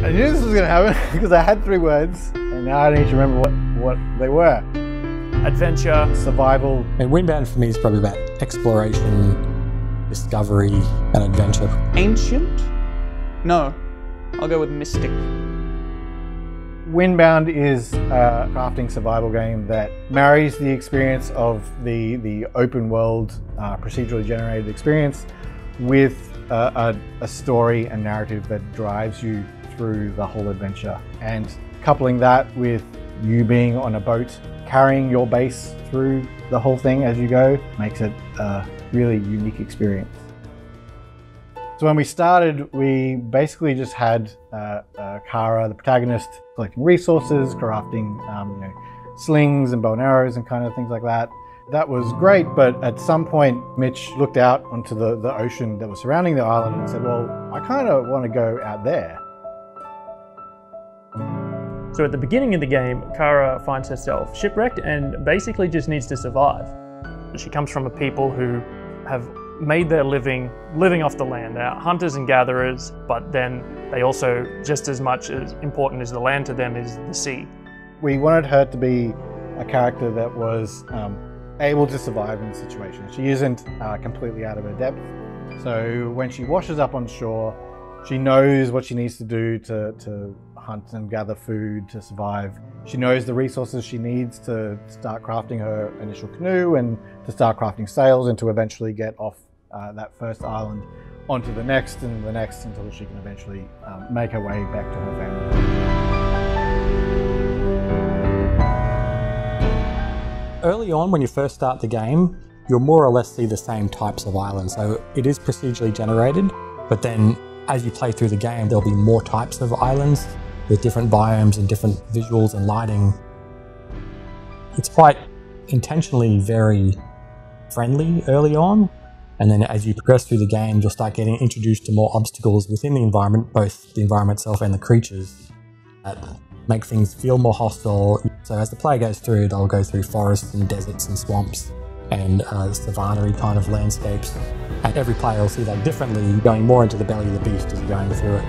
I knew this was going to happen because I had 3 words and now I need to remember what they were. Adventure. Survival. And Windbound for me is probably about exploration, discovery, and adventure. Ancient? No, I'll go with mystic. Windbound is a crafting survival game that marries the experience of the open world, procedurally generated experience with a story and narrative that drives you through the whole adventure. And coupling that with you being on a boat, carrying your base through the whole thing as you go, makes it a really unique experience. So when we started, we basically just had Kara, the protagonist, collecting resources, crafting slings and bow and arrows and kind of things like that. That was great, but at some point Mitch looked out onto the ocean that was surrounding the island and said, well, I kind of want to go out there. So at the beginning of the game, Kara finds herself shipwrecked and basically just needs to survive. She comes from a people who have made their living off the land. They're hunters and gatherers, but then they also, just as much as important as the land to them is the sea. We wanted her to be a character that was able to survive in the situation. She isn't completely out of her depth. So when she washes up on shore, she knows what she needs to do to hunt and gather food to survive. She knows the resources she needs to start crafting her initial canoe and to start crafting sails and to eventually get off that first island onto the next and the next until she can eventually make her way back to her family. Early on, when you first start the game, you'll more or less see the same types of islands. So it is procedurally generated, but then as you play through the game, there'll be more types of islands with different biomes and different visuals and lighting. It's quite intentionally very friendly early on, and then as you progress through the game, you'll start getting introduced to more obstacles within the environment, both the environment itself and the creatures, that make things feel more hostile. So as the player goes through, they'll go through forests and deserts and swamps and savanna-y kind of landscapes. And every player will see that differently, going more into the belly of the beast as you're going through it.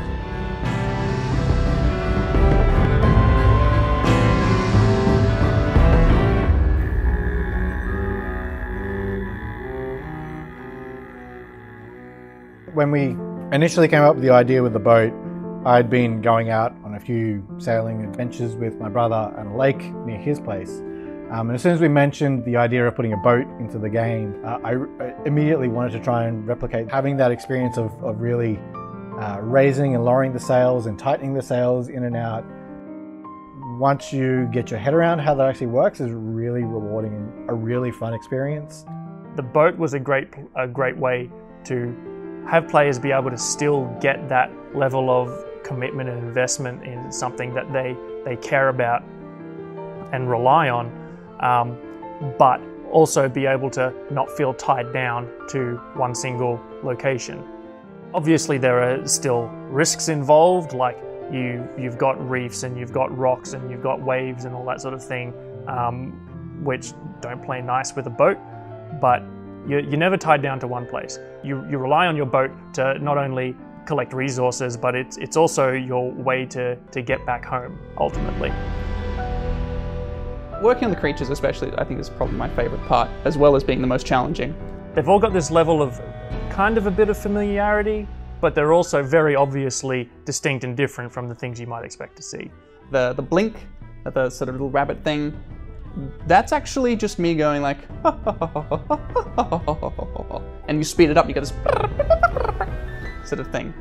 When we initially came up with the idea with the boat, I'd been going out on a few sailing adventures with my brother on a lake near his place. And as soon as we mentioned the idea of putting a boat into the game, I immediately wanted to try and replicate having that experience of really raising and lowering the sails and tightening the sails in and out. Once you get your head around how that actually works, is really rewarding and a really fun experience. The boat was a great way to have players be able to still get that level of commitment and investment in something that they care about and rely on, but also be able to not feel tied down to one single location. Obviously there are still risks involved, like you've got reefs and you've got rocks and you've got waves and all that sort of thing, which don't play nice with a boat, but you're never tied down to one place. You rely on your boat to not only collect resources, but it's also your way to get back home, ultimately. Working on the creatures especially, I think is probably my favourite part, as well as being the most challenging. They've all got this level of kind of a bit of familiarity, but they're also very obviously distinct and different from the things you might expect to see. The blink, the sort of little rabbit thing, that's actually just me going like, and you speed it up, you get this sort of thing.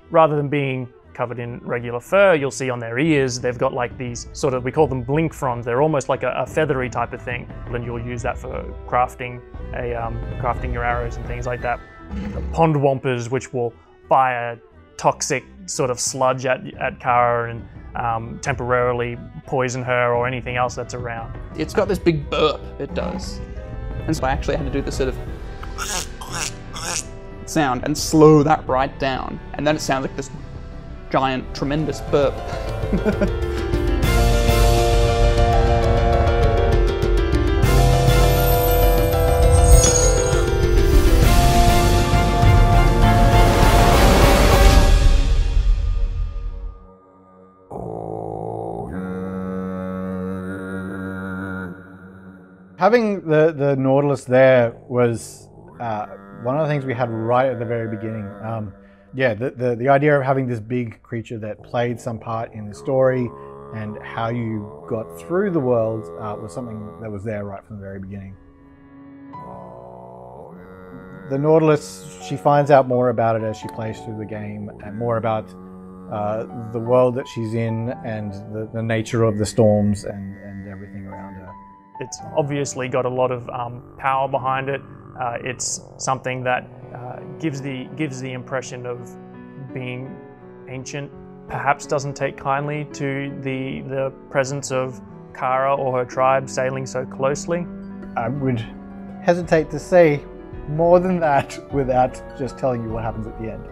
Rather than being covered in regular fur, you'll see on their ears, they've got like these sort of, we call them blink fronds. They're almost like a feathery type of thing. And you'll use that for crafting your arrows and things like that. The pond wampers, which will fire toxic sort of sludge at Kara and temporarily poison her or anything else that's around. It's got this big burp, it does. And so I actually had to do this sort of sound and slow that right down. And then it sounds like this giant, tremendous burp. Having the Nautilus there was one of the things we had right at the very beginning. Yeah, the idea of having this big creature that played some part in the story and how you got through the world was something that was there right from the very beginning. The Nautilus, she finds out more about it as she plays through the game, and more about the world that she's in and the nature of the storms and everything around her. It's obviously got a lot of power behind it. It's something that gives the impression of being ancient. Perhaps doesn't take kindly to the presence of Kara or her tribe sailing so closely. I would hesitate to say more than that without just telling you what happens at the end.